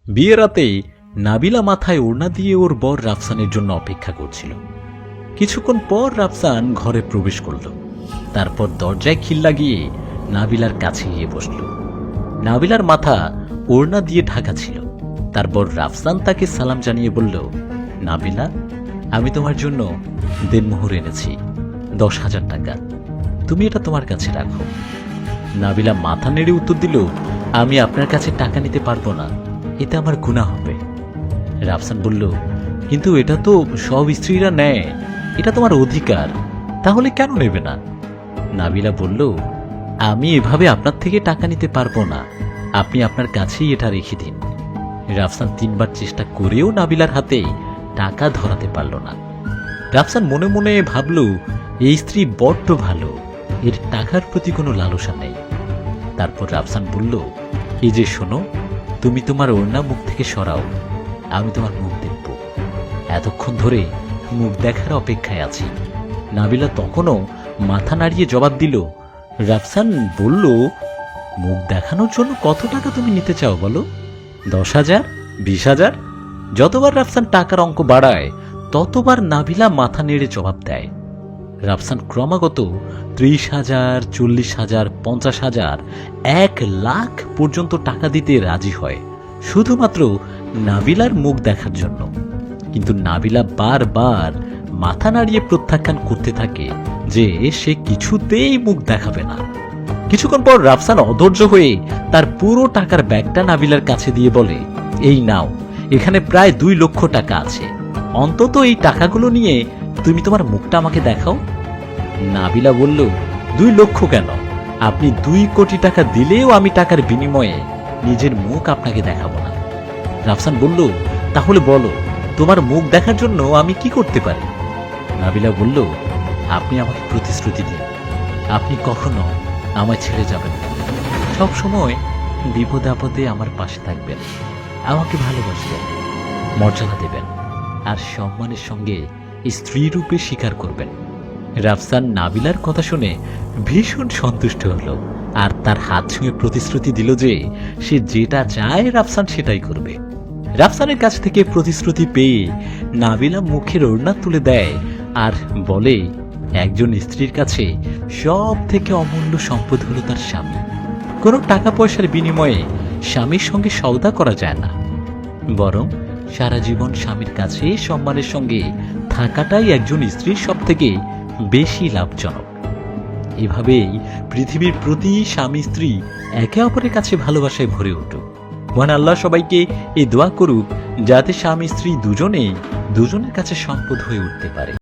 বিয়ে রাতে নাবিলা মাথায় ওড়না দিয়ে ওর বর রাফসানের জন্য অপেক্ষা করছিল। কিছুক্ষণ পর রাফসান ঘরে প্রবেশ করল। তারপর দরজায় খিল লাগিয়ে নাবিলার কাছে গিয়ে বসল। নাবিলার মাথা ওড়না দিয়ে ঢাকা ছিল। তারপর রাফসান তাকে সালাম জানিয়ে বলল, নাবিলা, আমি তোমার জন্য দেনমোহর এনেছি, 10,000 টাকা। তুমি এটা তোমার কাছে রাখো। নাবিলা মাথা নেড়ে উত্তর দিল, আমি আপনার কাছে টাকা নিতে পারবো না, এতে আমার গুনাহ হবে। রাফসান বলল, কিন্তু এটা তো সব স্ত্রীরা নেয়, এটা তোমার অধিকার, তাহলে কেন নেবে না? নাবিলা বলল, আমি এভাবে আপনার থেকে টাকা নিতে পারবো না, আপনি আপনার কাছেই এটা রেখে দিন। রাফসান 3 বার চেষ্টা করেও নাবিলার হাতে টাকা ধরাতে পারল না। রাফসান মনে মনে ভাবল, এই স্ত্রী বড্ড ভালো, এর টাকার প্রতি কোনো লালসা নেই। তারপর রাফসান বলল, এই যে শোনো, তুমি তোমার ওড়না মুখ থেকে সরাও, আমি তোমার মুখ দেখব। এতক্ষণ ধরে মুখ দেখার অপেক্ষায় আছি। নাবিলা তখনও মাথা নাড়িয়ে জবাব দিল। রাফসান বলল, মুখ দেখানোর জন্য কত টাকা তুমি নিতে চাও বলো? 10,000, 20,000? যতবার রাফসান টাকার অঙ্ক বাড়ায় ততবার নাবিলা মাথা নেড়ে জবাব দেয়। রাফসান ক্রমাগত 30,000, 40,000, 50,000, 1 লাখ পর্যন্ত টাকা দিতে রাজি হয়, শুধুমাত্র নাবিলার মুখ দেখার জন্য। কিন্তু নাবিলা বারবার মাথা নাড়িয়ে প্রত্যাখ্যান করতে থাকে যে সে কিছুতেই মুখ দেখাবে না। কিছুক্ষণ পর রাফসান অধৈর্য হয়ে তার পুরো টাকার ব্যাগটা নাবিলার কাছে দিয়ে বলে, এই নাও, এখানে প্রায় 2 লক্ষ টাকা আছে, অন্তত এই টাকাগুলো নিয়ে তুমি তোমার মুখটা আমাকে দেখাও। নাবিলা বলল, 2 লক্ষ কেন, আপনি 2 কোটি টাকা দিলেও আমি টাকার বিনিময়ে নিজের মুখ আপনাকে দেখাবো না। রাফসান বলল, তাহলে বলো, তোমার মুখ দেখার জন্য আমি কি করতে পারি? নাবিলা বলল, আপনি আমাকে প্রতিশ্রুতি দিন, আপনি কখনো আমায় ছেড়ে যাবেন না, সব সময় বিপদে আপদে আমার পাশে থাকবেন, আমাকে ভালোবাসবেন, মর্যাদা দেবেন, আর সম্মানের সঙ্গে স্ত্রী রূপে স্বীকার করবেন। রাফসান নাবিলার কথা শুনে ভীষণ সন্তুষ্ট হলো আর তার হাত ছুঁয়ে প্রতিশ্রুতি দিল যে সে যেটা চায় রাফসান সেটাই করবে। রাফসানের কাছ থেকে প্রতিশ্রুতি পেয়ে নাবিলা মুখের ওড়না তুলে দেয় আর বলে, একজন স্ত্রীর কাছে সব থেকে অমূল্য সম্পদ হলো তার স্বামী। কোনো টাকা পয়সার বিনিময়ে স্বামীর সঙ্গে সওদা করা যায় না, বরং সারা জীবন স্বামীর কাছে সম্মানের সঙ্গে থাকাটাই একজন স্ত্রীর সব থেকে বেশি লাভজনক। এভাবেই পৃথিবীর প্রতি স্বামী স্ত্রী একে অপরের কাছে ভালোবাসায় ভরে উঠুক। মহান আল্লাহ সবাইকে এই দোয়া করুক যাতে স্বামী স্ত্রী দুজনেই দুজনের কাছে সম্পদ হয়ে উঠতে পারে।